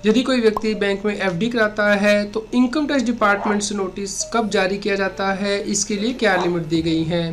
यदि कोई व्यक्ति बैंक में एफडी कराता है तो इनकम टैक्स डिपार्टमेंट से नोटिस कब जारी किया जाता है, इसके लिए क्या लिमिट दी गई है।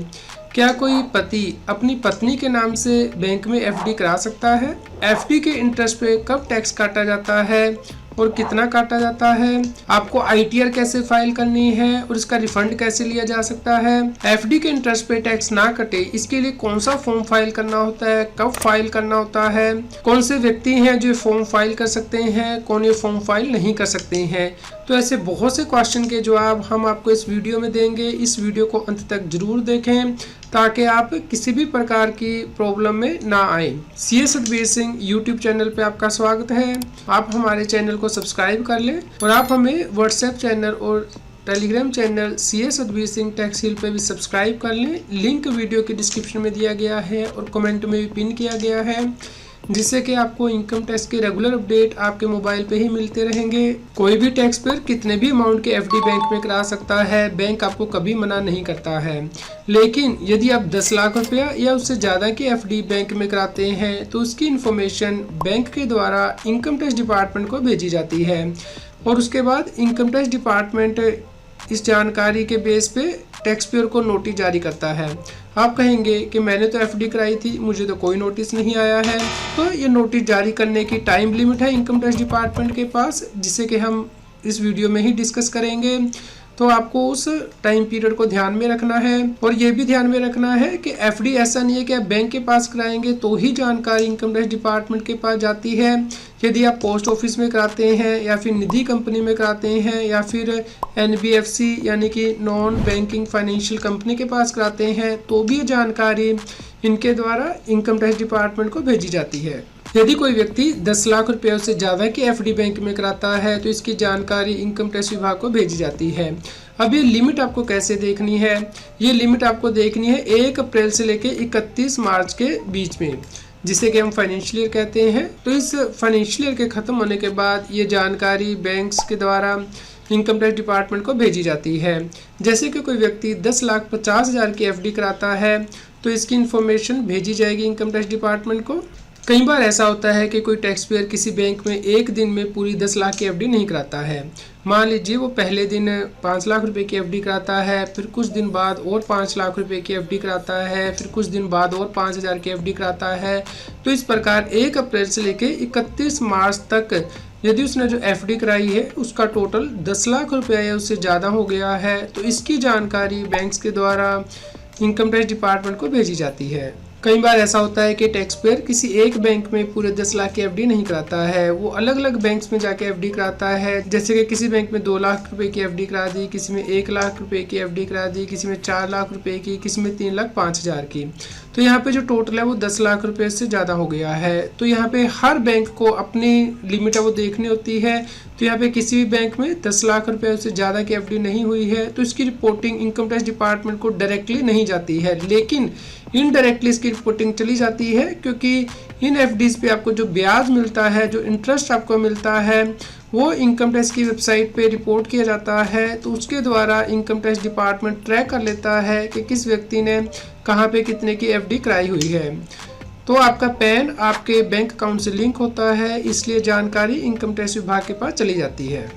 क्या कोई पति अपनी पत्नी के नाम से बैंक में एफडी करा सकता है। एफडी के इंटरेस्ट पे कब टैक्स काटा जाता है और कितना काटा जाता है। आपको आईटीआर कैसे फाइल करनी है और इसका रिफंड कैसे लिया जा सकता है। एफडी के इंटरेस्ट पे टैक्स ना कटे इसके लिए कौन सा फॉर्म फाइल करना होता है, कब फाइल करना होता है, कौन से व्यक्ति हैं जो फॉर्म फाइल कर सकते हैं, कौन ये फॉर्म फाइल नहीं कर सकते हैं। तो ऐसे बहुत से क्वेश्चन के जवाब हम आपको इस वीडियो में देंगे। इस वीडियो को अंत तक जरूर देखें ताकि आप किसी भी प्रकार की प्रॉब्लम में ना आए। CA Satbir Singh YouTube channel पे आपका स्वागत है। आप हमारे चैनल को सब्सक्राइब कर लें और आप हमें व्हाट्सएप चैनल और Telegram channel CA Satbir Singh tax hill पे भी सब्सक्राइब कर लें। लिंक वीडियो के डिस्क्रिप्शन में दिया गया है और कमेंट में भी पिन किया गया है, जिससे कि आपको इनकम टैक्स के रेगुलर अपडेट आपके मोबाइल पे ही मिलते रहेंगे। कोई भी टैक्स पेयर कितने भी अमाउंट के एफडी बैंक में करा सकता है, बैंक आपको कभी मना नहीं करता है। लेकिन यदि आप 10 लाख रुपया या उससे ज़्यादा की एफडी बैंक में कराते हैं तो उसकी इन्फॉर्मेशन बैंक के द्वारा इनकम टैक्स डिपार्टमेंट को भेजी जाती है और उसके बाद इनकम टैक्स डिपार्टमेंट इस जानकारी के बेस पे टैक्स पेयर को नोटिस जारी करता है। आप कहेंगे कि मैंने तो एफडी कराई थी, मुझे तो कोई नोटिस नहीं आया है। तो ये नोटिस जारी करने की टाइम लिमिट है इनकम टैक्स डिपार्टमेंट के पास, जिसे कि हम इस वीडियो में ही डिस्कस करेंगे। तो आपको उस टाइम पीरियड को ध्यान में रखना है और ये भी ध्यान में रखना है कि एफडी ऐसा नहीं है कि आप बैंक के पास कराएंगे तो ही जानकारी इनकम टैक्स डिपार्टमेंट के पास जाती है। यदि आप पोस्ट ऑफिस में कराते हैं या फिर निधि कंपनी में कराते हैं या फिर एनबीएफसी यानी कि नॉन बैंकिंग फाइनेंशियल कंपनी के पास कराते हैं तो भी ये जानकारी इनके द्वारा इनकम टैक्स डिपार्टमेंट को भेजी जाती है। यदि कोई व्यक्ति 10 लाख रुपये से ज़्यादा की एफडी बैंक में कराता है तो इसकी जानकारी इनकम टैक्स विभाग को भेजी जाती है। अब ये लिमिट आपको कैसे देखनी है, ये लिमिट आपको देखनी है 1 अप्रैल से लेके 31 मार्च के बीच में, जिसे कि हम फाइनेंशियल ईयर कहते हैं। तो इस फाइनेंशियल ईयर के ख़त्म होने के बाद ये जानकारी बैंक्स के द्वारा इनकम टैक्स डिपार्टमेंट को भेजी जाती है। जैसे कि कोई व्यक्ति 10,50,000 की एफडी कराता है तो इसकी इन्फॉर्मेशन भेजी जाएगी इनकम टैक्स डिपार्टमेंट को। कई बार ऐसा होता है कि कोई टैक्स पेयर किसी बैंक में एक दिन में पूरी 10 लाख की एफडी नहीं कराता है। मान लीजिए वो पहले दिन 5 लाख रुपए की एफडी कराता है, फिर कुछ दिन बाद और 5 लाख रुपए की एफडी कराता है, फिर कुछ दिन बाद और 5,000 की एफडी कराता है। तो इस प्रकार 1 अप्रैल से लेके 31 मार्च तक यदि उसने जो एफडी कराई है उसका टोटल 10 लाख रुपया या उससे ज़्यादा हो गया है तो इसकी जानकारी बैंक्स के द्वारा इनकम टैक्स डिपार्टमेंट को भेजी जाती है। कई बार ऐसा होता है कि टैक्स पेयर किसी एक बैंक में पूरे 10 लाख की एफडी नहीं कराता है, वो अलग अलग बैंक्स में जाके एफडी कराता है। जैसे कि किसी बैंक में 2 लाख रुपए की एफडी करा दी, किसी में 1 लाख रुपए की एफडी करा दी, किसी में 4 लाख रुपए की, किसी में 3,05,000 की। तो यहाँ पे जो टोटल है वो 10 लाख रुपए से ज़्यादा हो गया है। तो यहाँ पे हर बैंक को अपनी लिमिट है वो देखनी होती है। तो यहाँ पे किसी भी बैंक में 10 लाख रुपए से ज़्यादा की एफडी नहीं हुई है तो इसकी रिपोर्टिंग इनकम टैक्स डिपार्टमेंट को डायरेक्टली नहीं जाती है, लेकिन इनडायरेक्टली इसकी रिपोर्टिंग चली जाती है, क्योंकि इन एफडीज पे आपको जो ब्याज मिलता है, जो इंटरेस्ट आपको मिलता है, वो इनकम टैक्स की वेबसाइट पे रिपोर्ट किया जाता है। तो उसके द्वारा इनकम टैक्स डिपार्टमेंट ट्रैक कर लेता है कि किस व्यक्ति ने कहाँ पे कितने की एफडी कराई हुई है। तो आपका पैन आपके बैंक अकाउंट से लिंक होता है, इसलिए जानकारी इनकम टैक्स विभाग के पास चली जाती है।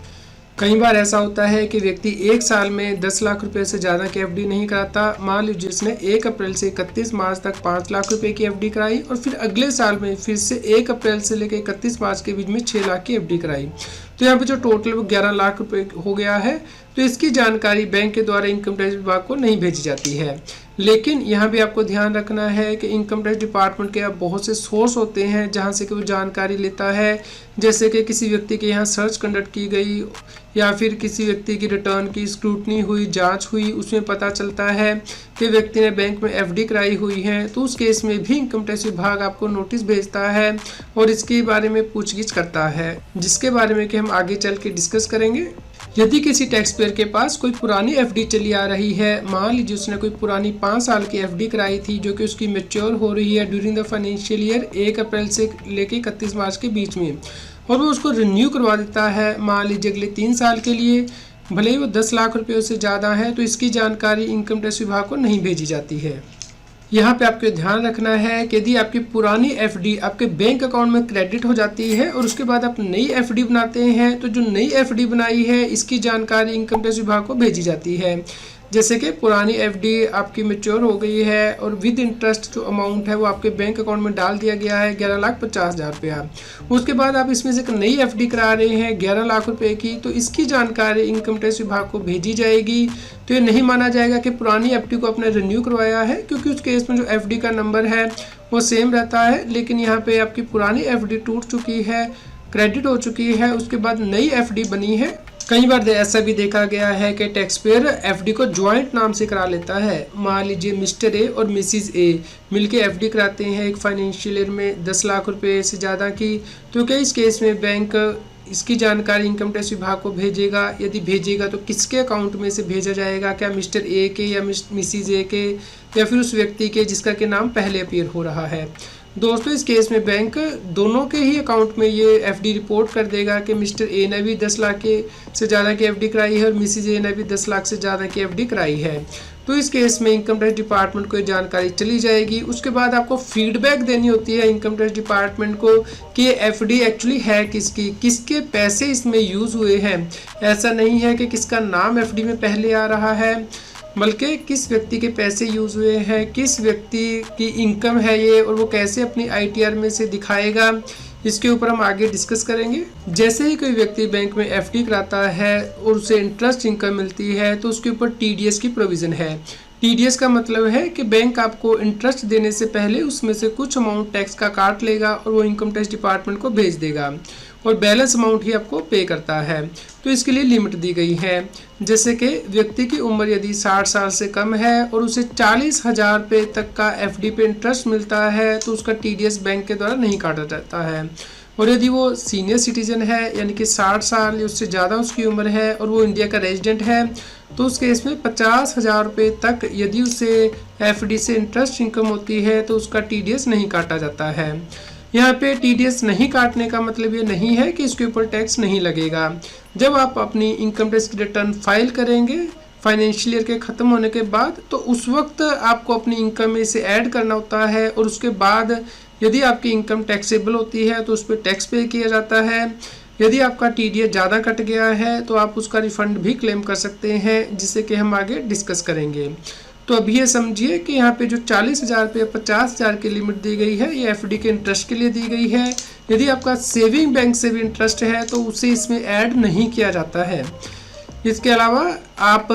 कई बार ऐसा होता है कि व्यक्ति एक साल में 10 लाख रुपए से ज़्यादा की एफडी नहीं कराता। मान लीजिए जिसने 1 अप्रैल से 31 मार्च तक 5 लाख रुपए की एफडी कराई और फिर अगले साल में फिर से 1 अप्रैल से लेकर 31 मार्च के बीच में 6 लाख की एफडी कराई। तो यहाँ पे जो टोटल वो 11 लाख रुपए हो गया है। तो इसकी जानकारी बैंक के द्वारा इनकम टैक्स विभाग को नहीं भेजी जाती है। लेकिन यहाँ भी आपको ध्यान रखना है कि इनकम टैक्स डिपार्टमेंट के अब बहुत से सोर्स होते हैं जहाँ से कि वो जानकारी लेता है। जैसे कि किसी व्यक्ति के यहाँ सर्च कंडक्ट की गई या फिर किसी व्यक्ति की रिटर्न की स्क्रूटनी हुई, जांच हुई, उसमें पता चलता है कि व्यक्ति ने बैंक में एफडी कराई हुई है, तो उस केस में भी इनकम टैक्स विभाग आपको नोटिस भेजता है और इसके बारे में पूछगिछ करता है, जिसके बारे में कि हम आगे चल के डिस्कस करेंगे। यदि किसी टैक्स पेयर के पास कोई पुरानी एफडी चली आ रही है, मान लीजिए उसने कोई पुरानी 5 साल की एफडी कराई थी जो कि उसकी मैच्योर हो रही है ड्यूरिंग द फाइनेंशियल ईयर 1 अप्रैल से लेके 31 मार्च के बीच में, और वो उसको रिन्यू करवा देता है मान लीजिए अगले 3 साल के लिए, भले ही वो 10 लाख रुपये से ज़्यादा है, तो इसकी जानकारी इनकम टैक्स विभाग को नहीं भेजी जाती है। यहाँ पे आपको ध्यान रखना है कि यदि आपकी पुरानी एफडी आपके बैंक अकाउंट में क्रेडिट हो जाती है और उसके बाद आप नई एफडी बनाते हैं, तो जो नई एफडी बनाई है इसकी जानकारी इनकम टैक्स विभाग को भेजी जाती है। जैसे कि पुरानी एफडी आपकी मैच्योर हो गई है और विद इंटरेस्ट जो अमाउंट है वो आपके बैंक अकाउंट में डाल दिया गया है 11,50,000 रुपया। उसके बाद आप इसमें से एक नई एफडी करा रहे हैं 11 लाख रुपए की, तो इसकी जानकारी इनकम टैक्स विभाग को भेजी जाएगी। तो ये नहीं माना जाएगा कि पुरानी एफडी को आपने रिन्यू करवाया है, क्योंकि उस केस में जो एफडी का नंबर है वो सेम रहता है। लेकिन यहाँ पे आपकी पुरानी एफडी टूट चुकी है, क्रेडिट हो चुकी है, उसके बाद नई एफडी बनी है। कई बार ऐसा भी देखा गया है कि टैक्स पेयर एफडी को ज्वाइंट नाम से करा लेता है। मान लीजिए मिस्टर ए और मिसिज ए मिलके एफडी कराते हैं एक फाइनेंशियल ईयर में 10 लाख रुपए से ज़्यादा की, तो क्या इस केस में बैंक इसकी जानकारी इनकम टैक्स विभाग को भेजेगा? यदि भेजेगा तो किसके अकाउंट में से भेजा जाएगा? क्या मिस्टर ए के या मिसिज ए के या फिर उस व्यक्ति के जिसका के नाम पहले अपीयर हो रहा है? दोस्तों इस केस में बैंक दोनों के ही अकाउंट में ये एफडी रिपोर्ट कर देगा कि मिस्टर ए ने भी 10 लाख के से ज़्यादा की एफडी कराई है और मिसिज ए ने भी 10 लाख से ज़्यादा की एफडी कराई है। तो इस केस में इनकम टैक्स डिपार्टमेंट को ये जानकारी चली जाएगी। उसके बाद आपको फीडबैक देनी होती है इनकम टैक्स डिपार्टमेंट को कि एफडी एक्चुअली है किसकी, किसके पैसे इसमें यूज़ हुए हैं। ऐसा नहीं है कि किसका नाम एफडी में पहले आ रहा है, बल्कि किस व्यक्ति के पैसे यूज़ हुए हैं, किस व्यक्ति की इनकम है ये, और वो कैसे अपनी आईटीआर में से दिखाएगा, इसके ऊपर हम आगे डिस्कस करेंगे। जैसे ही कोई व्यक्ति बैंक में एफडी कराता है और उसे इंटरेस्ट इनकम मिलती है तो उसके ऊपर टीडीएस की प्रोविज़न है। टीडीएस का मतलब है कि बैंक आपको इंटरेस्ट देने से पहले उसमें से कुछ अमाउंट टैक्स का काट लेगा और वो इनकम टैक्स डिपार्टमेंट को भेज देगा और बैलेंस अमाउंट ही आपको पे करता है। तो इसके लिए लिमिट दी गई है। जैसे कि व्यक्ति की उम्र यदि 60 साल से कम है और उसे 40,000 रुपये तक का एफडी पे इंटरेस्ट मिलता है तो उसका टीडीएस बैंक के द्वारा नहीं काटा जाता है। और यदि वो सीनियर सिटीजन है यानी कि 60 साल या उससे ज़्यादा उसकी उम्र है और वो इंडिया का रेजिडेंट है तो उस केस में 50,000 रुपये तक यदि उसे एफडी से इंटरेस्ट इनकम होती है तो उसका टीडीएस नहीं काटा जाता है। यहाँ पे टीडीएस नहीं काटने का मतलब ये नहीं है कि इसके ऊपर टैक्स नहीं लगेगा। जब आप अपनी इनकम टैक्स की रिटर्न फाइल करेंगे फाइनेंशियल ईयर के ख़त्म होने के बाद, तो उस वक्त आपको अपनी इनकम में इसे ऐड करना होता है और उसके बाद यदि आपकी इनकम टैक्सेबल होती है तो उस पर टैक्स पे किया जाता है। यदि आपका टीडीएस ज़्यादा कट गया है तो आप उसका रिफ़ंड भी क्लेम कर सकते हैं, जिससे कि हम आगे डिस्कस करेंगे। तो अभी ये समझिए कि यहाँ पे जो 40,000 रुपये 50,000 की लिमिट दी गई है ये एफडी के इंटरेस्ट के लिए दी गई है। यदि आपका सेविंग बैंक से भी इंटरेस्ट है तो उसे इसमें ऐड नहीं किया जाता है। इसके अलावा आप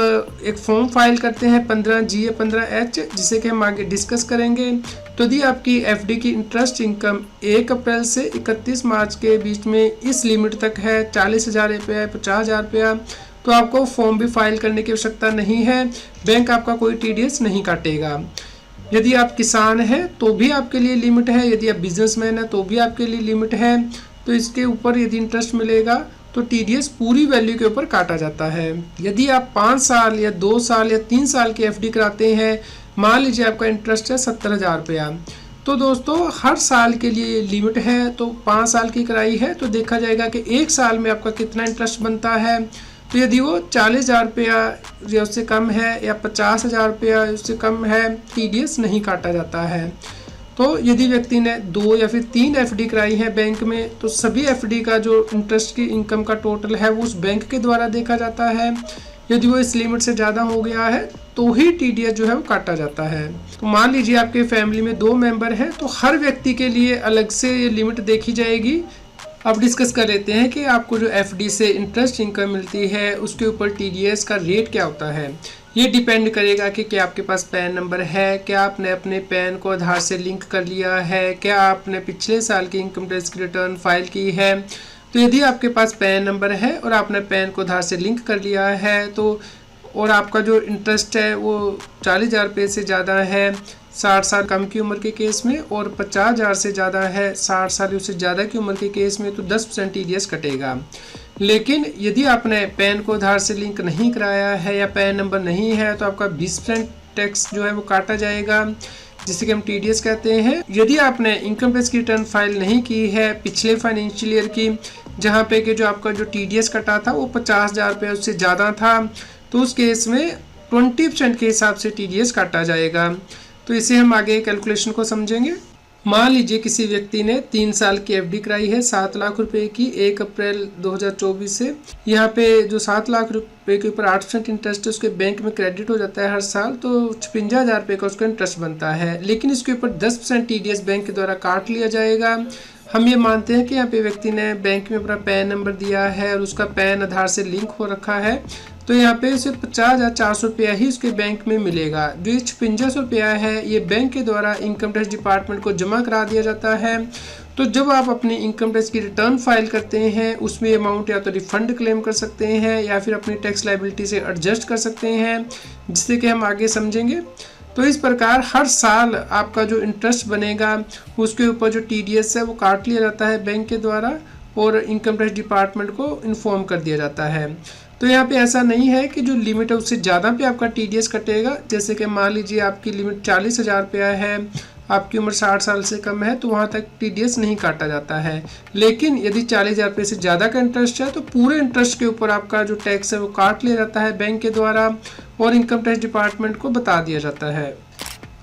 एक फॉर्म फाइल करते हैं 15G या 15H, जिसे कि हम आगे डिस्कस करेंगे। तो यदि आपकी एफडी की इंटरेस्ट इनकम 1 अप्रैल से 31 मार्च के बीच में इस लिमिट तक है 40,000 रुपया 50,000 रुपया, तो आपको फॉर्म भी फाइल करने की आवश्यकता नहीं है। बैंक आपका कोई टीडीएस नहीं काटेगा। यदि आप किसान हैं तो भी आपके लिए लिमिट है, यदि आप बिजनेसमैन हैं तो भी आपके लिए लिमिट है। तो इसके ऊपर यदि इंटरेस्ट मिलेगा तो टीडीएस पूरी वैल्यू के ऊपर काटा जाता है। यदि आप 5 साल या 2 साल या 3 साल की एफडी कराते हैं, मान लीजिए आपका इंटरेस्ट है 70,000 रुपया, तो दोस्तों हर साल के लिए लिमिट है। तो 5 साल की कराई है तो देखा जाएगा कि 1 साल में आपका कितना इंटरेस्ट बनता है। तो यदि वो 40,000 रुपया या उससे कम है या 50,000 रुपया उससे कम है, टीडीएस नहीं काटा जाता है। तो यदि व्यक्ति ने 2 या फिर 3 एफडी कराई है बैंक में, तो सभी एफडी का जो इंटरेस्ट की इनकम का टोटल है वो उस बैंक के द्वारा देखा जाता है। यदि वो इस लिमिट से ज़्यादा हो गया है तो ही टीडीएस जो है वो काटा जाता है। तो मान लीजिए आपके फैमिली में 2 मेंबर हैं, तो हर व्यक्ति के लिए अलग से ये लिमिट देखी जाएगी। अब डिस्कस कर लेते हैं कि आपको जो एफडी से इंटरेस्ट इनकम मिलती है उसके ऊपर टीडीएस का रेट क्या होता है। ये डिपेंड करेगा कि क्या आपके पास पैन नंबर है, क्या आपने अपने पैन को आधार से लिंक कर लिया है, क्या आपने पिछले साल की इनकम टैक्स की रिटर्न फाइल की है। तो यदि आपके पास पैन नंबर है और आपने पैन को आधार से लिंक कर लिया है तो और आपका जो इंटरेस्ट है वो 40,000 रुपये से ज़्यादा है 60 साल कम की उम्र के केस में, और 50,000 से ज़्यादा है 60 साल उससे ज़्यादा की उम्र के केस में, तो 10% टीडीएस कटेगा। लेकिन यदि आपने पैन को आधार से लिंक नहीं कराया है या पैन नंबर नहीं है तो आपका 20% टैक्स जो है वो काटा जाएगा, जिसे कि हम टीडीएस कहते हैं। यदि आपने इनकम टैक्स की रिटर्न फाइल नहीं की है पिछले फाइनेंशियल ईयर की, जहाँ पे कि जो आपका जो टीडीएस कटा था वो 50,000 रुपये उससे ज़्यादा था, तो उस केस में 20% के हिसाब से टीडीएस काटा जाएगा। तो इसे हम आगे कैलकुलेशन को समझेंगे। मान लीजिए किसी व्यक्ति ने 3 साल की एफडी कराई है 7 लाख रुपए की 1 अप्रैल 2024 से। यहाँ पे जो 7 लाख रुपए के ऊपर 8% इंटरेस्ट है उसके बैंक में क्रेडिट हो जाता है हर साल, तो 56,000 रुपये का उसका इंटरेस्ट बनता है। लेकिन इसके ऊपर 10% TDS बैंक के द्वारा काट लिया जाएगा। हम ये मानते हैं कि यहाँ पे व्यक्ति ने बैंक में अपना पैन नंबर दिया है और उसका पैन आधार से लिंक हो रखा है, तो यहाँ पे उसे 50,400 रुपया ही उसके बैंक में मिलेगा। जो ये 5600 रुपया है ये बैंक के द्वारा इनकम टैक्स डिपार्टमेंट को जमा करा दिया जाता है। तो जब आप अपनी इनकम टैक्स की रिटर्न फाइल करते हैं उसमें ये अमाउंट या तो रिफंड क्लेम कर सकते हैं या फिर अपनी टैक्स लायबिलिटी से एडजस्ट कर सकते हैं, जिससे कि हम आगे समझेंगे। तो इस प्रकार हर साल आपका जो इंटरेस्ट बनेगा उसके ऊपर जो TDS है वो काट लिया जाता है बैंक के द्वारा और इनकम टैक्स डिपार्टमेंट को इन्फॉर्म कर दिया जाता है। तो यहाँ पे ऐसा नहीं है कि जो लिमिट है उससे ज़्यादा पे आपका TDS कटेगा। जैसे कि मान लीजिए आपकी लिमिट 40,000 रुपया है, आपकी उम्र 60 साल से कम है, तो वहाँ तक TDS नहीं काटा जाता है। लेकिन यदि 40,000 रुपये से ज़्यादा का इंटरेस्ट है तो पूरे इंटरेस्ट के ऊपर आपका जो टैक्स है वो काट लिया जाता है बैंक के द्वारा और इनकम टैक्स डिपार्टमेंट को बता दिया जाता है।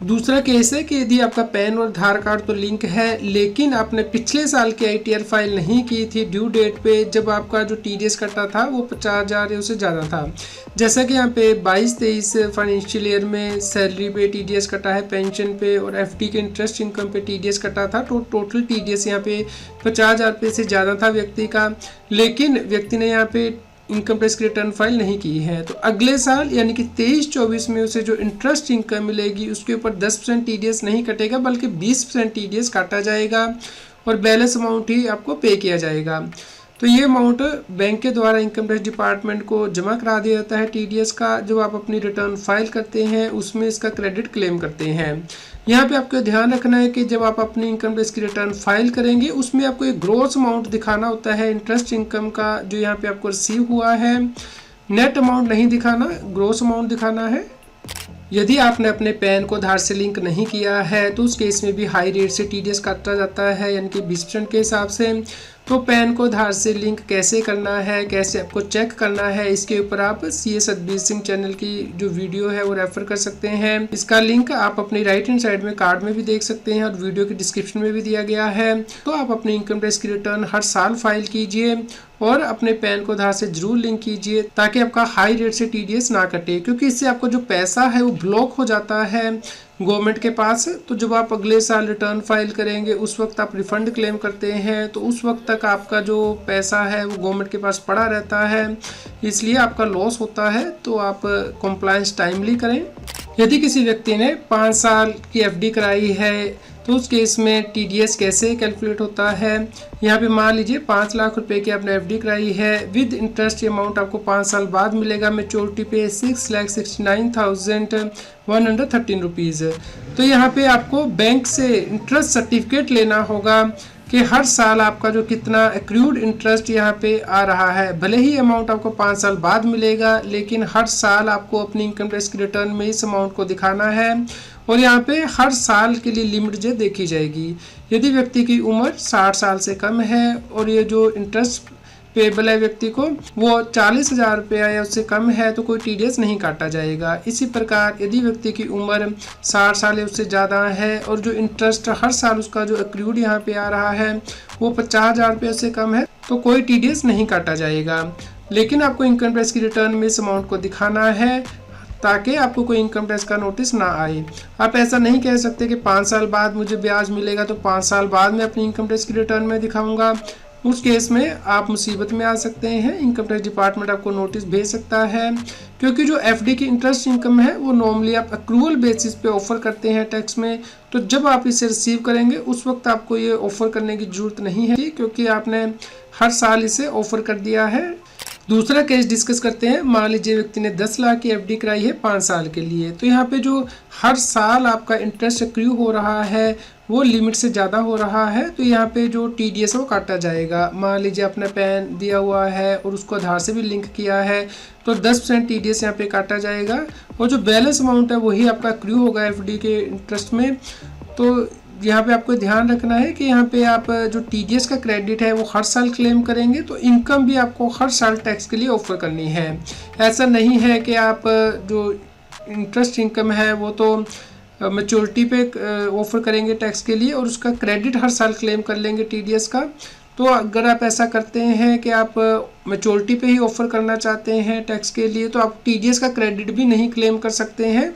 दूसरा केस है कि यदि आपका पैन और आधार कार्ड तो लिंक है लेकिन आपने पिछले साल की ITR फाइल नहीं की थी ड्यू डेट पे, जब आपका जो TDS कटा था वो 50,000 या उससे ज़्यादा था। जैसा कि यहाँ पे 22-23 फाइनेंशियल ईयर में सैलरी पे TDS कटा है, पेंशन पे और FD के इंटरेस्ट इनकम पे TDS कटा था, तो टोटल TDS यहाँ पे 50,000 रुपये से ज़्यादा था व्यक्ति का। लेकिन व्यक्ति ने यहाँ पे इनकम टैक्स की रिटर्न फाइल नहीं की है, तो अगले साल यानी कि 23-24 में उसे जो इंटरेस्ट इनकम मिलेगी उसके ऊपर 10% TDS नहीं कटेगा बल्कि 20% TDS काटा जाएगा और बैलेंस अमाउंट ही आपको पे किया जाएगा। तो ये अमाउंट बैंक के द्वारा इनकम टैक्स डिपार्टमेंट को जमा करा दिया जाता है TDS का। जब आप अपनी रिटर्न फाइल करते हैं उसमें इसका क्रेडिट क्लेम करते हैं। यहाँ पे आपको ध्यान रखना है कि जब आप अपनी इनकम टैक्स की रिटर्न फाइल करेंगे उसमें आपको एक ग्रॉस अमाउंट दिखाना होता है इंटरेस्ट इनकम का जो यहाँ पे आपको रिसीव हुआ है। नेट अमाउंट नहीं दिखाना, ग्रॉस अमाउंट दिखाना है। यदि आपने अपने पैन को आधार से लिंक नहीं किया है तो उस केस में भी हाई रेट से TDS काटा जाता है यानी कि 20% के हिसाब से। तो पैन को आधार से लिंक कैसे करना है, कैसे आपको चेक करना है, इसके ऊपर आप CA सतबीर सिंह चैनल की जो वीडियो है वो रेफर कर सकते हैं। इसका लिंक आप अपनी राइट हैंड साइड में कार्ड में भी देख सकते हैं और वीडियो के डिस्क्रिप्शन में भी दिया गया है। तो आप अपनी इनकम टैक्स की रिटर्न हर साल फाइल कीजिए और अपने पैन को आधार से जरूर लिंक कीजिए ताकि आपका हाई रेट से TDS ना कटे, क्योंकि इससे आपको जो पैसा है वो ब्लॉक हो जाता है गवर्नमेंट के पास। तो जब आप अगले साल रिटर्न फाइल करेंगे उस वक्त आप रिफंड क्लेम करते हैं, तो उस वक्त तक आपका जो पैसा है वो गवर्नमेंट के पास पड़ा रहता है, इसलिए आपका लॉस होता है। तो आप कंप्लायंस टाइमली करें। यदि किसी व्यक्ति ने 5 साल की FD कराई है तो उस केस में TDS कैसे कैलकुलेट होता है। यहाँ पे मान लीजिए 5 लाख रुपए की आपने FD कराई है, विद इंटरेस्ट अमाउंट आपको 5 साल बाद मिलेगा मेच्योरिटी पे 6,69,113 रुपीज़। तो यहाँ पे आपको बैंक से इंटरेस्ट सर्टिफिकेट लेना होगा कि हर साल आपका जो कितना एक्रूड इंटरेस्ट यहाँ पे आ रहा है। भले ही अमाउंट आपको 5 साल बाद मिलेगा लेकिन हर साल आपको अपनी इनकम टैक्स की रिटर्न में इस अमाउंट को दिखाना है और यहाँ पे हर साल के लिए लिमिट जो देखी जाएगी। यदि व्यक्ति की उम्र 60 साल से कम है और ये जो इंटरेस्ट पेबल है व्यक्ति को वो 40,000 रुपया या उससे कम है तो कोई TDS नहीं काटा जाएगा। इसी प्रकार यदि व्यक्ति की उम्र 60 साल या उससे ज़्यादा है और जो इंटरेस्ट हर साल उसका जो एक्रूड यहाँ पे आ रहा है वो 50,000 रुपये से कम है तो कोई TDS नहीं काटा जाएगा। लेकिन आपको इनकम टैक्स की रिटर्न में इस अमाउंट को दिखाना है ताकि आपको कोई इनकम टैक्स का नोटिस ना आए। आप ऐसा नहीं कह सकते कि 5 साल बाद मुझे ब्याज मिलेगा तो 5 साल बाद मैं अपनी इनकम टैक्स की रिटर्न में दिखाऊंगा। उस केस में आप मुसीबत में आ सकते हैं, इनकम टैक्स डिपार्टमेंट आपको नोटिस भेज सकता है, क्योंकि जो FD की इंटरेस्ट इनकम है वो नॉर्मली आप अक्रूवल बेसिस पे ऑफर करते हैं टैक्स में। तो जब आप इसे रिसीव करेंगे उस वक्त आपको ये ऑफर करने की जरूरत नहीं है क्योंकि आपने हर साल इसे ऑफर कर दिया है। दूसरा केस डिस्कस करते हैं। मान लीजिए व्यक्ति ने 10 लाख की FD कराई है 5 साल के लिए, तो यहाँ पे जो हर साल आपका इंटरेस्ट एक्रू हो रहा है वो लिमिट से ज़्यादा हो रहा है, तो यहाँ पे जो TDS है वो काटा जाएगा। मान लीजिए अपना पैन दिया हुआ है और उसको आधार से भी लिंक किया है तो 10% TDS यहाँ पे काटा जाएगा और जो बैलेंस अमाउंट है वही आपका एक्रू होगा FD के इंटरेस्ट में। तो यहाँ पे आपको ध्यान रखना है कि यहाँ पे आप जो TDS का क्रेडिट है वो हर साल क्लेम करेंगे तो इनकम भी आपको हर साल टैक्स के लिए ऑफर करनी है। ऐसा नहीं है कि आप जो इंटरेस्ट इनकम है वो तो मैच्योरिटी पे ऑफर करेंगे टैक्स के लिए और उसका क्रेडिट हर साल क्लेम कर लेंगे टीडीएस का। तो अगर आप ऐसा करते हैं कि आप मैच्योरिटी पे ही ऑफर करना चाहते हैं टैक्स के लिए, तो आप टीडीएस का क्रेडिट भी नहीं क्लेम कर सकते हैं।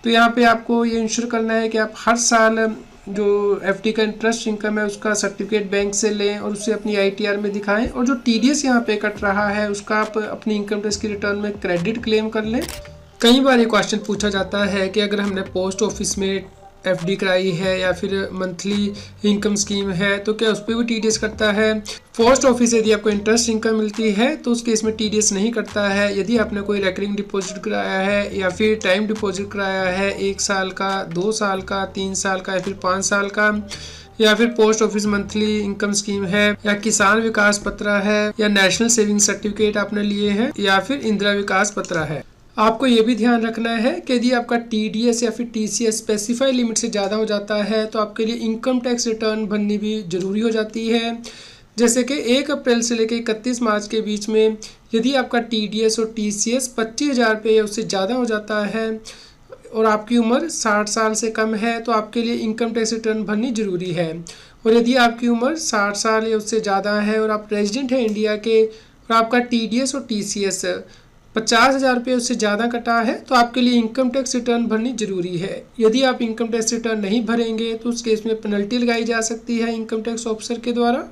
तो यहाँ पे आपको ये इंश्योर करना है कि आप हर साल जो एफडी का इंटरेस्ट इनकम है उसका सर्टिफिकेट बैंक से लें और उसे अपनी आईटीआर में दिखाएं, और जो टीडीएस यहाँ पे कट रहा है उसका आप अपनी इनकम टैक्स की रिटर्न में क्रेडिट क्लेम कर लें। कई बार ये क्वेश्चन पूछा जाता है कि अगर हमने पोस्ट ऑफिस में एफडी कराई है या फिर मंथली इनकम स्कीम है तो क्या उस पर भी टीडीएस कटता है। पोस्ट ऑफिस यदि आपको इंटरेस्ट इनकम मिलती है तो उस केस में टीडीएस नहीं कटता है। यदि आपने कोई रेकरिंग डिपॉजिट कराया है या फिर टाइम डिपॉजिट कराया है 1 साल का, 2 साल का, 3 साल का या फिर 5 साल का, या फिर post office monthly income scheme है, या किसान विकास पत्र है, या नेशनल सेविंग सर्टिफिकेट आपने लिए हैं, या फिर इंदिरा विकास पत्र है। आपको ये भी ध्यान रखना है कि यदि आपका टीडीएस या फिर टीसीएस स्पेसिफाई लिमिट से ज़्यादा हो जाता है तो आपके लिए इनकम टैक्स रिटर्न भरनी भी ज़रूरी हो जाती है। जैसे कि 1 अप्रैल से लेकर 31 मार्च के बीच में यदि आपका टीडीएस और टीसीएस 25,000 रुपये या उससे ज़्यादा हो जाता है और आपकी उम्र 60 साल से कम है तो आपके लिए इनकम टैक्स रिटर्न भरनी ज़रूरी है। और यदि आपकी उम्र 60 साल या उससे ज़्यादा है और आप रेजिडेंट हैं इंडिया के और आपका टीडीएस और टीसीएस 50,000 रुपये उससे ज़्यादा कटा है तो आपके लिए इनकम टैक्स रिटर्न भरनी ज़रूरी है। यदि आप इनकम टैक्स रिटर्न नहीं भरेंगे तो उस केस में पेनल्टी लगाई जा सकती है इनकम टैक्स ऑफिसर के द्वारा।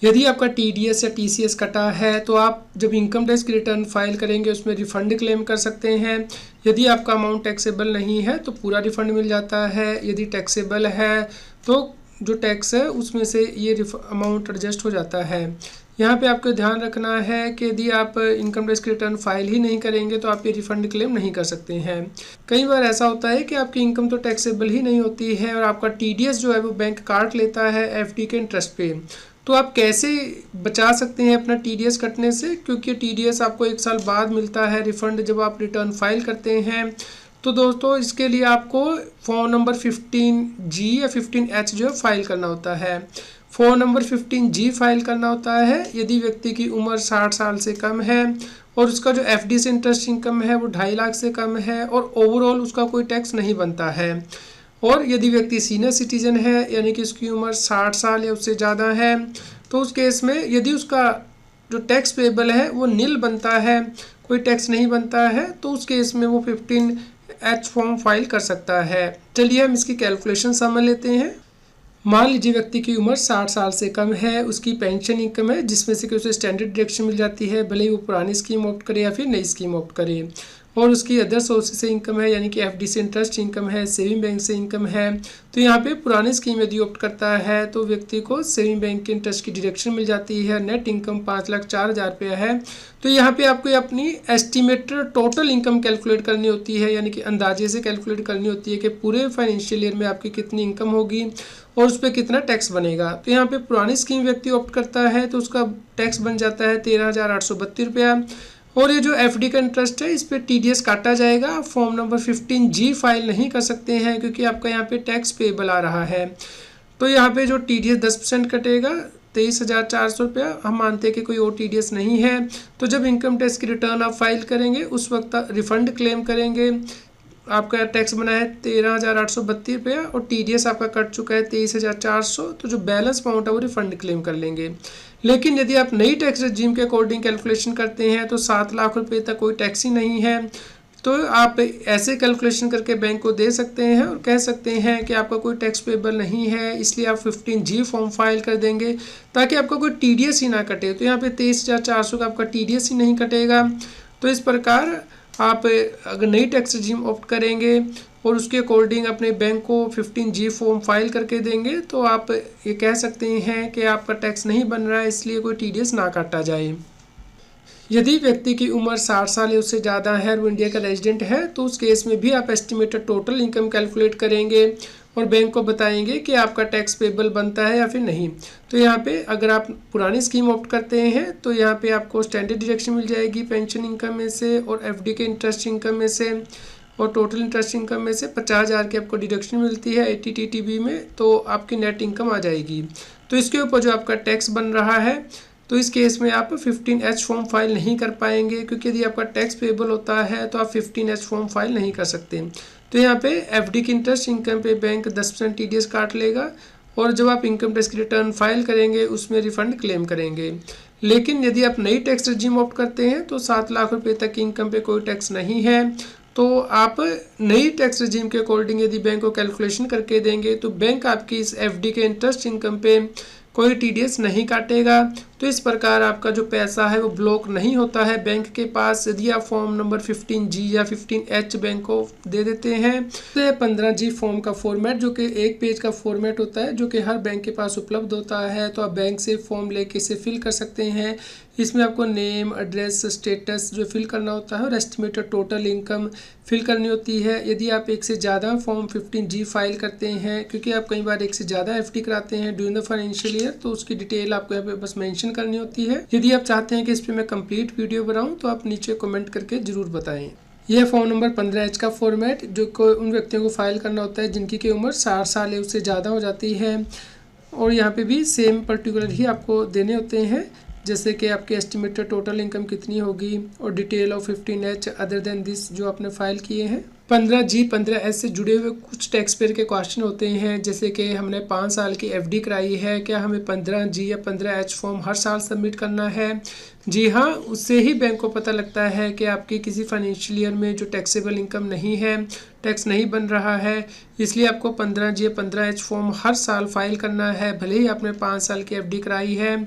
यदि आपका टीडीएस या टीसीएस कटा है तो आप जब इनकम टैक्स की रिटर्न फाइल करेंगे उसमें रिफंड क्लेम कर सकते हैं। यदि आपका अमाउंट टैक्सेबल नहीं है तो पूरा रिफंड मिल जाता है। यदि टैक्सेबल है तो जो टैक्स है उसमें से ये अमाउंट एडजस्ट हो जाता है। यहाँ पे आपको ध्यान रखना है कि यदि आप इनकम टैक्स की रिटर्न फाइल ही नहीं करेंगे तो आप ये रिफंड क्लेम नहीं कर सकते हैं। कई बार ऐसा होता है कि आपकी इनकम तो टैक्सेबल ही नहीं होती है और आपका टीडीएस जो है वो बैंक काट लेता है एफडी के इंटरेस्ट पे। तो आप कैसे बचा सकते हैं अपना टीडीएस कटने से, क्योंकि टीडीएस आपको 1 साल बाद मिलता है रिफंड जब आप रिटर्न फाइल करते हैं। तो दोस्तों इसके लिए आपको फॉर्म नंबर 15G या 15H जो है फाइल करना होता है। फॉर्म नंबर 15G फाइल करना होता है यदि व्यक्ति की उम्र 60 साल से कम है और उसका जो एफडी से इंटरेस्ट इनकम है वो 2.5 लाख से कम है और ओवरऑल उसका कोई टैक्स नहीं बनता है। और यदि व्यक्ति सीनियर सिटीजन है यानी कि उसकी उम्र 60 साल या उससे ज़्यादा है तो उस केस में यदि उसका जो टैक्स पेबल है वो नील बनता है, कोई टैक्स नहीं बनता है, तो उस केस में वो 15H फॉर्म फाइल कर सकता है। चलिए हम इसकी कैलकुलेशन समझ लेते हैं। मान लीजिए व्यक्ति की उम्र 60 साल से कम है, उसकी पेंशन इनकम है जिसमें से कि उसे स्टैंडर्ड डिडक्शन मिल जाती है भले ही वो पुरानी स्कीम ऑप्ट करे या फिर नई स्कीम ऑप्ट करे, और उसकी अदर सोर्सेज से इनकम है यानी कि एफडी से इंटरेस्ट इनकम है, सेविंग बैंक से इनकम है। तो यहाँ पे पुरानी स्कीम यदि ऑप्ट करता है तो व्यक्ति को सेविंग बैंक के इंटरेस्ट की डिडक्शन मिल जाती है। नेट इनकम 5,04,000 रुपया है। तो यहाँ पे आपको अपनी एस्टिमेटेड टोटल इनकम कैलकुलेट करनी होती है यानी कि अंदाजे से कैलकुलेट करनी होती है कि पूरे फाइनेंशियल ईयर में आपकी कितनी इनकम होगी और उस पर कितना टैक्स बनेगा। तो यहाँ पे पुरानी स्कीम व्यक्ति ऑप्ट करता है तो उसका टैक्स बन जाता है 13,832 रुपया, और ये जो एफडी का इंटरेस्ट है इस पर टीडीएस काटा जाएगा। आप फॉर्म नंबर 15G फाइल नहीं कर सकते हैं क्योंकि आपका यहाँ पे टैक्स पेबल आ रहा है। तो यहाँ पे जो टीडीएस 10% कटेगा 23,400 रुपया। हम मानते हैं कि कोई और टीडीएस नहीं है। तो जब इनकम टैक्स की रिटर्न आप फाइल करेंगे उस वक्त रिफंड क्लेम करेंगे। आपका टैक्स बना है 13,832 रुपया और टीडीएस आपका कट चुका है 23,400। तो जो बैलेंस अमाउंट है वो रिफंड क्लेम कर लेंगे। लेकिन यदि आप नई टैक्स रेजिम के अकॉर्डिंग कैलकुलेशन करते हैं तो 7 लाख रुपए तक कोई टैक्स ही नहीं है। तो आप ऐसे कैलकुलेशन करके बैंक को दे सकते हैं और कह सकते हैं कि आपका कोई टैक्स पेबल नहीं है, इसलिए आप 15G फॉर्म फाइल कर देंगे ताकि आपका कोई टीडीएस ही ना कटे। तो यहाँ पे 23,400 का आपका टीडीएस ही नहीं कटेगा। तो इस प्रकार आप अगर नई टैक्स रेजिम ऑप्ट करेंगे और उसके अकॉर्डिंग अपने बैंक को 15G फॉर्म फाइल करके देंगे तो आप ये कह सकते हैं कि आपका टैक्स नहीं बन रहा है, इसलिए कोई टीडीएस ना काटा जाए। यदि व्यक्ति की उम्र 60 साल या उससे ज़्यादा है और वो इंडिया का रेजिडेंट है तो उस केस में भी आप एस्टिमेटेड टोटल इनकम कैलकुलेट करेंगे और बैंक को बताएंगे कि आपका टैक्स पेबल बनता है या फिर नहीं। तो यहाँ पे अगर आप पुरानी स्कीम ऑप्ट करते हैं तो यहाँ पे आपको स्टैंडर्ड डिडक्शन मिल जाएगी पेंशन इनकम में से और एफडी के इंटरेस्ट इनकम में से, और टोटल इंटरेस्ट इनकम में से 50,000 की आपको डिडक्शन मिलती है 80TTB में, तो आपकी नेट इनकम आ जाएगी। तो इसके ऊपर जो आपका टैक्स बन रहा है तो इस केस में आप 15H फॉर्म फाइल नहीं कर पाएंगे क्योंकि यदि आपका टैक्स पेबल होता है तो आप 15H फॉर्म फाइल नहीं कर सकते। तो यहाँ पे एफडी की इंटरेस्ट इनकम पे बैंक 10% टीडीएस काट लेगा और जब आप इनकम टैक्स की रिटर्न फाइल करेंगे उसमें रिफंड क्लेम करेंगे। लेकिन यदि आप नई टैक्स रजीम ऑप्ट करते हैं तो 7 लाख रुपए तक की इनकम पे कोई टैक्स नहीं है। तो आप नई टैक्स रजीम के अकॉर्डिंग यदि बैंक को कैलकुलेशन करके देंगे तो बैंक आपकी इस एफडी के इंटरेस्ट इनकम पे कोई टीडीएस नहीं काटेगा। तो इस प्रकार आपका जो पैसा है वो ब्लॉक नहीं होता है बैंक के पास। यदि आप फॉर्म नंबर 15G या 15H बैंक को दे देते हैं तो 15G फॉर्म का फॉर्मेट जो कि एक पेज का फॉर्मेट होता है जो कि हर बैंक के पास उपलब्ध होता है, तो आप बैंक से फॉर्म लेके इसे फिल कर सकते हैं। इसमें आपको नेम, एड्रेस, स्टेटस जो फिल करना होता है और एस्टिमेटेड टोटल इनकम फिल करनी होती है। यदि आप एक से ज़्यादा फॉर्म 15G फाइल करते हैं, क्योंकि आप कई बार एक से ज़्यादा एफडी कराते हैं ड्यूरिंग द फाइनेंशियल ईयर, तो उसकी डिटेल आपको यहाँ पे बस मेंशन करनी होती है। यदि आप चाहते हैं कि इस पर मैं कंप्लीट वीडियो बनाऊँ तो आप नीचे कमेंट करके ज़रूर बताएं। यह फॉर्म नंबर 15H का फॉर्मेट जो को उन व्यक्तियों को फाइल करना होता है जिनकी की उम्र 60 साल या उससे ज़्यादा हो जाती है। और यहाँ पे भी सेम पर्टिकुलर ही आपको देने होते हैं, जैसे कि आपकी एस्टिमेटेड टोटल इनकम कितनी होगी और detail of 15H other than this जो आपने फाइल किए हैं। 15G 15H से जुड़े हुए कुछ टैक्स पेयर के क्वेश्चन होते हैं, जैसे कि हमने 5 साल की एफडी कराई है, क्या हमें 15G या 15H फॉर्म हर साल सबमिट करना है? जी हाँ, उससे ही बैंक को पता लगता है कि आपकी किसी फाइनेंशियल ईयर में जो टैक्सेबल इनकम नहीं है, टैक्स नहीं बन रहा है, इसलिए आपको 15G या 15H फॉर्म हर साल फाइल करना है, भले ही आपने 5 साल की एफडी कराई है।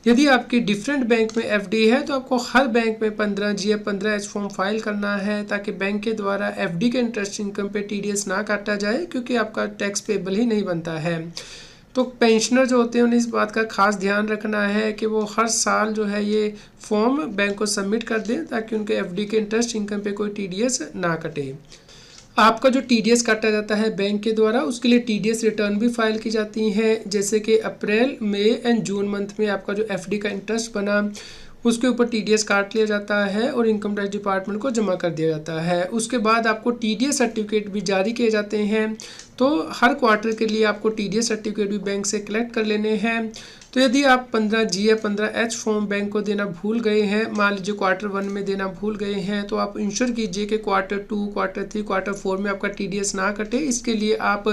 यदि आपकी डिफरेंट बैंक में एफडी है तो आपको हर बैंक में 15G या 15H फॉर्म फाइल करना है, ताकि बैंक के द्वारा एफडी के इंटरेस्ट इनकम पे टीडीएस ना काटा जाए, क्योंकि आपका टैक्स पेबल ही नहीं बनता है। तो पेंशनर जो होते हैं उन्हें इस बात का खास ध्यान रखना है कि वो हर साल जो है ये फॉर्म बैंक को सबमिट कर दें, ताकि उनके एफडी के इंटरेस्ट इनकम पे कोई टीडीएस ना कटे। आपका जो टीडीएस काटा जाता है बैंक के द्वारा, उसके लिए टीडीएस रिटर्न भी फाइल की जाती हैं, जैसे कि अप्रैल, मई एंड जून मंथ में आपका जो एफडी का इंटरेस्ट बना उसके ऊपर टीडीएस काट लिया जाता है और इनकम टैक्स डिपार्टमेंट को जमा कर दिया जाता है। उसके बाद आपको टीडीएस सर्टिफिकेट भी जारी किए जाते हैं, तो हर क्वार्टर के लिए आपको टीडीएस सर्टिफिकेट भी बैंक से कलेक्ट कर लेने हैं। तो यदि आप 15G या 15H फॉर्म बैंक को देना भूल गए हैं, मान लीजिए क्वार्टर 1 में देना भूल गए हैं, तो आप इंश्योर कीजिए कि क्वार्टर 2, क्वार्टर 3, क्वार्टर 4 में आपका टीडीएस ना कटे। इसके लिए आप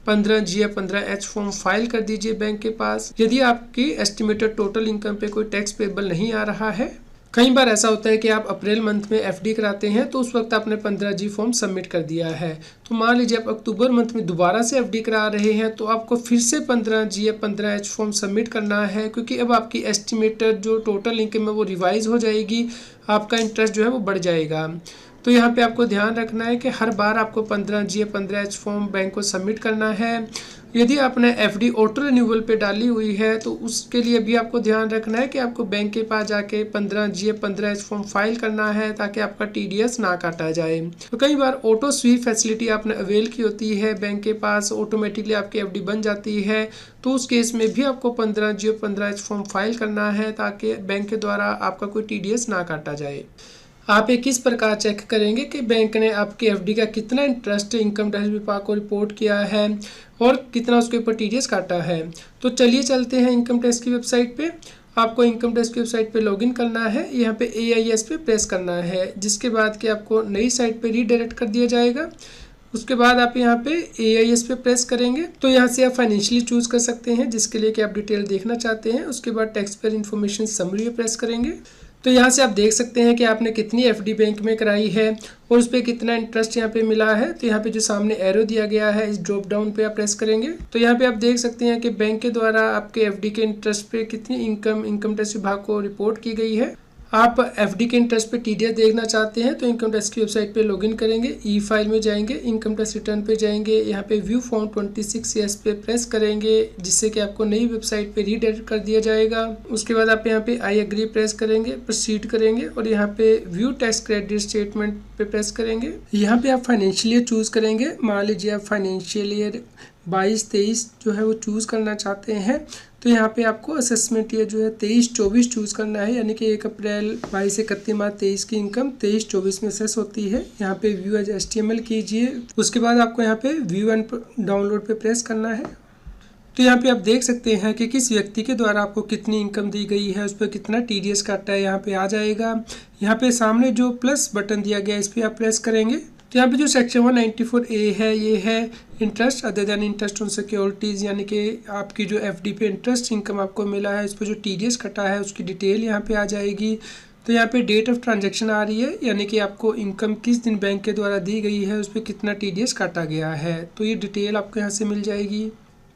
15G या 15H फॉर्म फाइल कर दीजिए बैंक के पास। यदि आपकी एस्टिमेटेड टोटल इनकम पे कोई टैक्स पेबल नहीं आ रहा है, कई बार ऐसा होता है कि आप अप्रैल मंथ में एफडी कराते हैं तो उस वक्त आपने 15G फॉर्म सबमिट कर दिया है, तो मान लीजिए आप अक्टूबर मंथ में दोबारा से एफडी करा रहे हैं तो आपको फिर से 15G या 15H फॉर्म सबमिट करना है, क्योंकि अब आपकी एस्टिमेटेड जो टोटल इनकम है वो रिवाइज हो जाएगी, आपका इंटरेस्ट जो है वो बढ़ जाएगा। तो यहाँ पे आपको ध्यान रखना है कि हर बार आपको 15G या 15H फॉर्म बैंक को सबमिट करना है। यदि आपने एफडी ऑटो रिन्यूअल पे डाली हुई है तो उसके लिए भी आपको ध्यान रखना है कि आपको बैंक के पास जाके 15G या 15H फॉर्म फाइल करना है, ताकि आपका टीडीएस ना काटा जाए। तो कई बार ऑटो स्वीप फैसिलिटी आपने अवेल की होती है बैंक के पास, ऑटोमेटिकली आपकी एफडी बन जाती है, तो उस केस में भी आपको 15G और 15H फॉर्म फाइल करना है, ताकि बैंक के द्वारा आपका कोई टीडीएस ना काटा जाए। आप एक किस प्रकार चेक करेंगे कि बैंक ने आपकी एफडी का कितना इंटरेस्ट इनकम टैक्स विभाग को रिपोर्ट किया है और कितना उसके ऊपर टीडीएस काटा है? तो चलिए चलते हैं इनकम टैक्स की वेबसाइट पे। आपको इनकम टैक्स की वेबसाइट पे लॉगिन करना है, यहाँ पे AIS पे प्रेस करना है, जिसके बाद कि आपको नई साइट पे रीडायरेक्ट कर दिया जाएगा। उसके बाद आप यहाँ पे AIS पे प्रेस करेंगे तो यहाँ से आप फाइनेंशियली चूज कर सकते हैं, जिसके लिए कि आप डिटेल देखना चाहते हैं। उसके बाद tax payer information summary press करेंगे, तो यहाँ से आप देख सकते हैं कि आपने कितनी एफडी बैंक में कराई है और उस पर कितना इंटरेस्ट यहाँ पे मिला है। तो यहाँ पे जो सामने एरो दिया गया है, इस ड्रॉप डाउन पे आप प्रेस करेंगे तो यहाँ पे आप देख सकते हैं कि बैंक के द्वारा आपके एफडी के इंटरेस्ट पे कितनी इनकम टैक्स विभाग को रिपोर्ट की गई है। आप एफडी के इंटरेस्ट पे टीडीएस देखना चाहते हैं तो इनकम टैक्स की वेबसाइट पे लॉगिन करेंगे, ई फाइल में जाएंगे, इनकम टैक्स रिटर्न पे जाएंगे, यहाँ पे व्यू फॉर्म 26S पे प्रेस करेंगे, जिससे कि आपको नई वेबसाइट पे रीडायरेक्ट कर दिया जाएगा। उसके बाद आप यहाँ पे आई एग्री प्रेस करेंगे, प्रोसीड करेंगे और यहाँ पे व्यू टैक्स क्रेडिट स्टेटमेंट पे प्रेस करेंगे। यहाँ पे आप फाइनेंशियल ईयर चूज करेंगे, मान लीजिए आप फाइनेंशियल ईयर 22-23 जो है वो चूज करना चाहते हैं, तो यहाँ पे आपको असेसमेंट ईयर जो है 23-24 चूज करना है, यानी कि 1 अप्रैल 22 से 31 मार्च 23 की इनकम 23-24 में असेस होती है। यहाँ पे व्यू एज HTML कीजिए, उसके बाद आपको यहाँ पे व्यू एंड डाउनलोड पे प्रेस करना है। तो यहाँ पे आप देख सकते हैं कि किस व्यक्ति के द्वारा आपको कितनी इनकम दी गई है, उस पर कितना टीडीएस काटा है, यहाँ पे आ जाएगा। यहाँ पे सामने जो प्लस बटन दिया गया है इस पर आप प्रेस करेंगे तो यहाँ पे जो सेक्शन 194A है ये है interest other than interest on securities, यानी कि आपकी जो एफडी पे इंटरेस्ट इनकम आपको मिला है, इस पर जो टीडीएस कटा है उसकी डिटेल यहाँ पे आ जाएगी। तो यहाँ पे डेट ऑफ ट्रांजैक्शन आ रही है, यानी कि आपको इनकम किस दिन बैंक के द्वारा दी गई है, उस पर कितना टीडीएस काटा गया है, तो ये डिटेल आपको यहाँ से मिल जाएगी।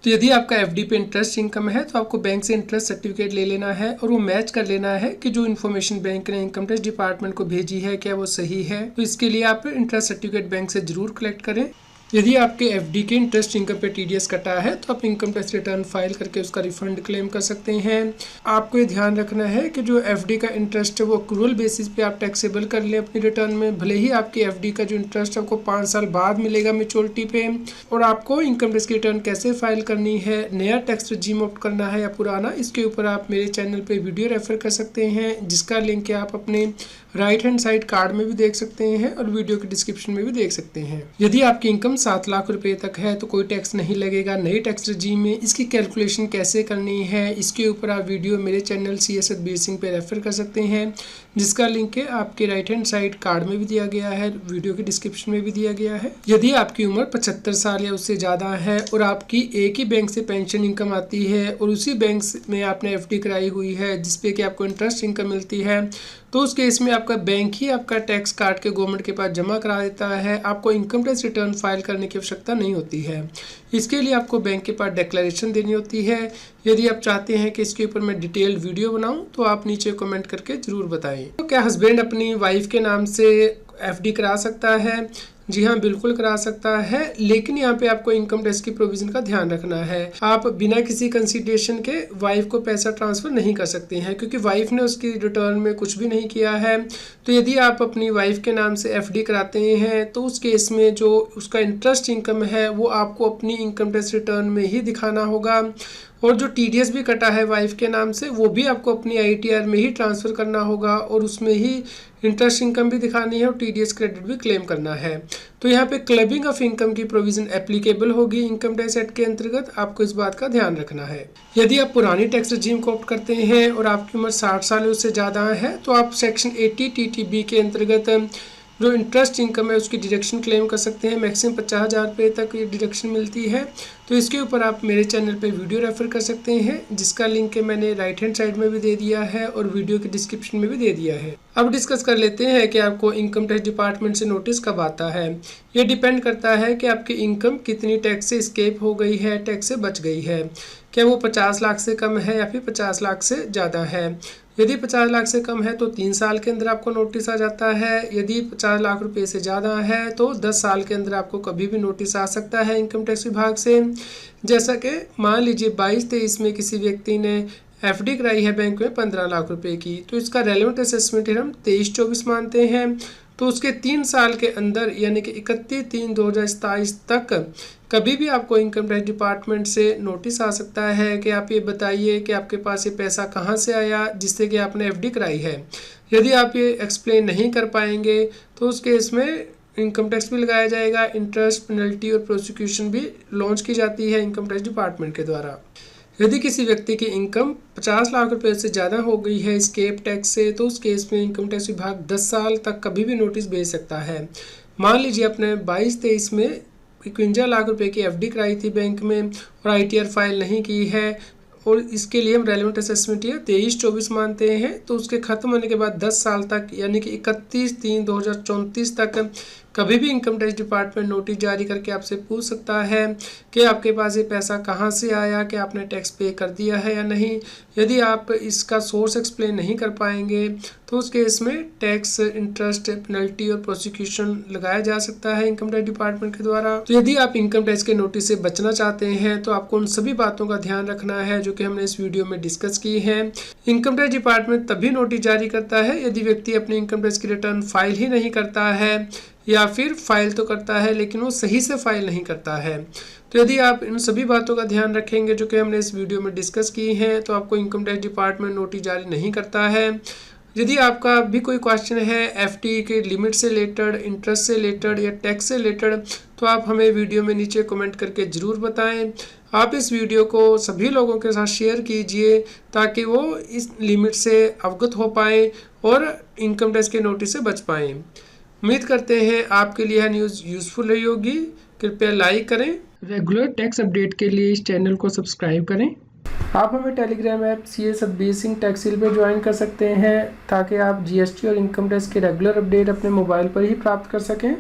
तो यदि आपका एफडी पे इंटरेस्ट इनकम है तो आपको बैंक से इंटरेस्ट सर्टिफिकेट ले लेना है और वो मैच कर लेना है कि जो इन्फॉर्मेशन बैंक ने इनकम टैक्स डिपार्टमेंट को भेजी है क्या वो सही है। तो इसके लिए आप इंटरेस्ट सर्टिफिकेट बैंक से जरूर कलेक्ट करें। यदि आपके एफडी के इंटरेस्ट इनकम पे टीडीएस कटा है तो आप इनकम टैक्स रिटर्न फाइल करके उसका रिफंड क्लेम कर सकते हैं। आपको ये ध्यान रखना है कि जो एफडी का इंटरेस्ट है वो अक्रूवल बेसिस पे आप टैक्सेबल कर लें अपनी रिटर्न में, भले ही आपकी एफडी का जो इंटरेस्ट है आपको 5 साल बाद मिलेगा मैच्योरिटी पे। और आपको इनकम टैक्स की रिटर्न कैसे फाइल करनी है, नया टैक्स रजीम ऑप्ट करना है या पुराना, इसके ऊपर आप मेरे चैनल पर वीडियो रेफर कर सकते हैं, जिसका लिंक आप अपने राइट हैंड साइड कार्ड में भी देख सकते हैं और वीडियो के डिस्क्रिप्शन में भी देख सकते हैं। यदि आपकी इनकम 7 लाख रुपए तक है तो कोई टैक्स नहीं लगेगा नई टैक्स रजीम में। इसकी कैलकुलेशन कैसे करनी है इसके ऊपर आप वीडियो मेरे चैनल CS सतबीर सिंह पे रेफर कर सकते हैं, जिसका लिंक है आपके राइट हैंड साइड कार्ड में भी दिया गया है, वीडियो के डिस्क्रिप्शन में भी दिया गया है। यदि आपकी उम्र 75 साल या उससे ज़्यादा है और आपकी एक ही बैंक से पेंशन इनकम आती है और उसी बैंक में आपने एफडी कराई हुई है जिसपे कि आपको इंटरेस्ट इनकम मिलती है, तो उस केस में आपका बैंक ही आपका टैक्स काट के गवर्नमेंट के पास जमा करा देता है। आपको इनकम टैक्स रिटर्न फाइल करने की आवश्यकता नहीं होती है। इसके लिए आपको बैंक के पास डिक्लेरेशन देनी होती है। यदि आप चाहते हैं कि इसके ऊपर मैं डिटेल्ड वीडियो बनाऊं तो आप नीचे कमेंट करके जरूर बताएं। तो क्या हस्बैंड अपनी वाइफ के नाम से एफडी करा सकता है? जी हाँ, बिल्कुल करा सकता है, लेकिन यहाँ पे आपको इनकम टैक्स की प्रोविजन का ध्यान रखना है। आप बिना किसी कंसिडरेशन के वाइफ को पैसा ट्रांसफर नहीं कर सकते हैं, क्योंकि वाइफ ने उसकी रिटर्न में कुछ भी नहीं किया है। तो यदि आप अपनी वाइफ के नाम से एफडी कराते हैं तो उस केस में जो उसका इंटरेस्ट इनकम है वो आपको अपनी इनकम टैक्स रिटर्न में ही दिखाना होगा, और जो टीडीएस भी कटा है वाइफ के नाम से वो भी आपको अपनी आईटीआर में ही ट्रांसफ़र करना होगा और उसमें ही इंटरेस्ट इनकम भी दिखानी है और टीडीएस क्रेडिट भी क्लेम करना है। तो यहाँ पे क्लबिंग ऑफ इनकम की प्रोविज़न एप्लीकेबल होगी इनकम टैक्स एक्ट के अंतर्गत, आपको इस बात का ध्यान रखना है। यदि आप पुरानी टैक्स रजीम को ऑप्ट करते हैं और आपकी उम्र 60 साल उससे ज़्यादा है तो आप सेक्शन 80 TTB के अंतर्गत जो इंटरेस्ट इनकम है उसकी डिडक्शन क्लेम कर सकते हैं। मैक्सिमम 50,000 रुपये तक ये डिडक्शन मिलती है। तो इसके ऊपर आप मेरे चैनल पे वीडियो रेफर कर सकते हैं, जिसका लिंक मैंने राइट हैंड साइड में भी दे दिया है और वीडियो के डिस्क्रिप्शन में भी दे दिया है। अब डिस्कस कर लेते हैं कि आपको इनकम टैक्स डिपार्टमेंट से नोटिस कब आता है। ये डिपेंड करता है कि आपकी इनकम कितनी टैक्स से स्केप हो गई है, टैक्स से बच गई है। क्या वो 50 लाख से कम है या फिर 50 लाख से ज़्यादा है। यदि 50 लाख से कम है तो 3 साल के अंदर आपको नोटिस आ जाता है। यदि 50 लाख रुपए से ज़्यादा है तो 10 साल के अंदर आपको कभी भी नोटिस आ सकता है इनकम टैक्स विभाग से। जैसा कि मान लीजिए 22-23 में किसी व्यक्ति ने एफडी कराई है बैंक में 15 लाख रुपए की, तो इसका रेलेवेंट असेसमेंट हम 23-24 मानते हैं। तो उसके 3 साल के अंदर यानी कि 31/3/2027 तक कभी भी आपको इनकम टैक्स डिपार्टमेंट से नोटिस आ सकता है कि आप ये बताइए कि आपके पास ये पैसा कहाँ से आया जिससे कि आपने एफडी कराई है। यदि आप ये एक्सप्लेन नहीं कर पाएंगे तो उस केस में इनकम टैक्स भी लगाया जाएगा, इंटरेस्ट, पेनल्टी और प्रोसिक्यूशन भी लॉन्च की जाती है इनकम टैक्स डिपार्टमेंट के द्वारा। यदि किसी व्यक्ति की इनकम 50 लाख रुपए से ज़्यादा हो गई है स्केप टैक्स से, तो उस केस में इनकम टैक्स विभाग 10 साल तक कभी भी नोटिस भेज सकता है। मान लीजिए आपने 22-23 में 51 लाख रुपए की एफडी कराई थी बैंक में और आईटीआर फाइल नहीं की है, और इसके लिए हम रेलेवेंट असेसमेंट ईयर 23-24 मानते हैं। तो उसके ख़त्म होने के बाद 10 साल तक यानी कि 31/3/2034 तक कभी भी इनकम टैक्स डिपार्टमेंट नोटिस जारी करके आपसे पूछ सकता है कि आपके पास ये पैसा कहाँ से आया, कि आपने टैक्स पे कर दिया है या नहीं। यदि आप इसका सोर्स एक्सप्लेन नहीं कर पाएंगे तो उस केस में टैक्स, इंटरेस्ट, पेनल्टी और प्रोसिक्यूशन लगाया जा सकता है इनकम टैक्स डिपार्टमेंट के द्वारा। तो यदि आप इनकम टैक्स के नोटिस से बचना चाहते हैं तो आपको उन सभी बातों का ध्यान रखना है जो कि हमने इस वीडियो में डिस्कस की है। इनकम टैक्स डिपार्टमेंट तभी नोटिस जारी करता है यदि व्यक्ति अपने इनकम टैक्स की रिटर्न फाइल ही नहीं करता है, या फिर फाइल तो करता है लेकिन वो सही से फाइल नहीं करता है। तो यदि आप इन सभी बातों का ध्यान रखेंगे जो कि हमने इस वीडियो में डिस्कस की हैं तो आपको इनकम टैक्स डिपार्टमेंट नोटिस जारी नहीं करता है। यदि आपका भी कोई क्वेश्चन है एफडी के लिमिट से रिलेटेड, इंटरेस्ट से रिलेटेड या टैक्स से रिलेटेड, तो आप हमें वीडियो में नीचे कमेंट करके ज़रूर बताएं। आप इस वीडियो को सभी लोगों के साथ शेयर कीजिए ताकि वो इस लिमिट से अवगत हो पाएँ और इनकम टैक्स के नोटिस से बच पाएँ। उम्मीद करते हैं आपके लिए यह न्यूज़ यूज़फुल रही होगी। कृपया लाइक करें। रेगुलर टैक्स अपडेट के लिए इस चैनल को सब्सक्राइब करें। आप हमें Telegram app CA Satbir Singh taxhill पर ज्वाइन कर सकते हैं ताकि आप GST और इनकम टैक्स के रेगुलर अपडेट अपने मोबाइल पर ही प्राप्त कर सकें।